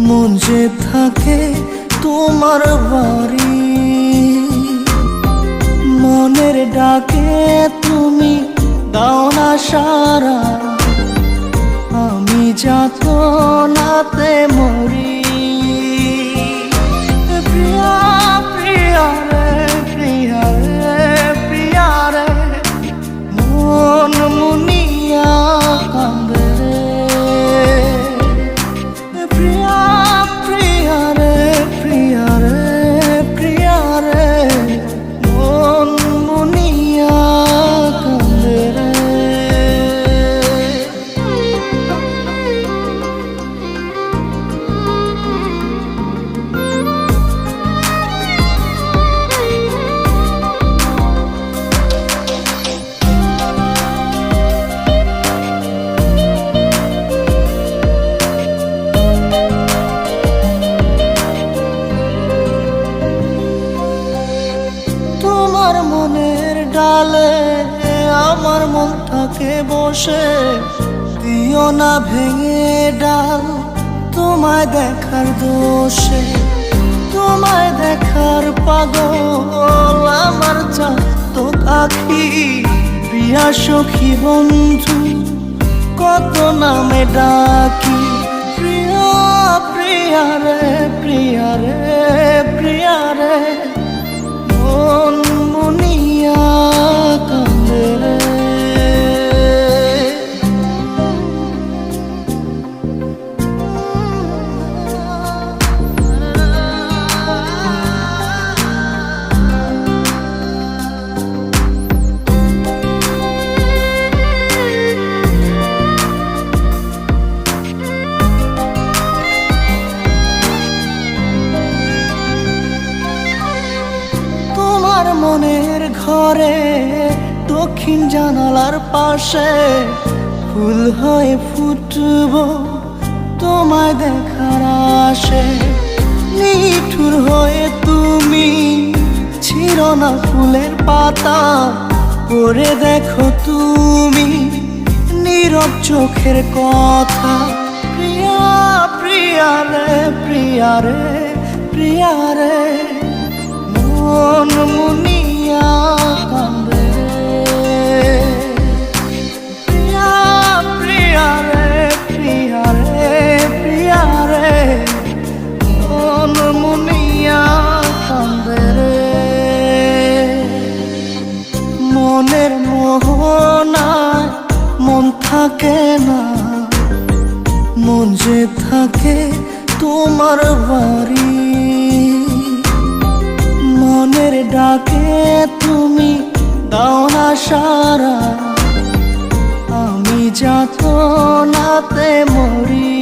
মন যে থাকে তোমার বাড়ি, মনের ডাকে তুমি দাও না সারা, আমি যাত নাতে মরি। প্রিয়া প্রিয়া রে প্রিয়া রে প্রিয়া রে, মন মুনিয়া কান্দে রে। প্রিয়া প্রিয়া রে প্রিয়া রে প্রিয়া রে, মন মুনিয়া কান্দে রে। তোমার মনের ডালে আমার মন থাকে বসে, দিও না ভেঙে ডাল তোমায় দেখার দোষে। তোমায় দেখার পাগল আমার চাতক আখি, প্রিয়া সখী বন্ধু কত নামে ডাকি। প্রিয়া প্রিয়া রে প্রিয়া রে প্রিয়া রে, মন মুনিয়া কান্দে রে। তোমার মনের ঘরে দক্ষিণ জানালার পাশে ফুল হয়ে ফুটব তোমায় দেখার আশে। নিঠুর হয়ে তুমি ছিঁড়ো না ফুলের পাতা, পড়ে দেখো তুমি নীরব চোখের কথা। প্রিয়া প্রিয়া রে প্রিয়া রে প্রিয়া রে, মন মুনিয়া কান্দে রে। প্রিয়া প্রিয়া রে প্রিয়া রে প্রিয়া রে, মন মুনিয়া কান্দে রে। মনের মোহনায় মন থাকে না, মন যে থাকে তোমার বাড়ি, মনের ডাকে তুমি দাও না সারা, আমি যাত নাতে মরি।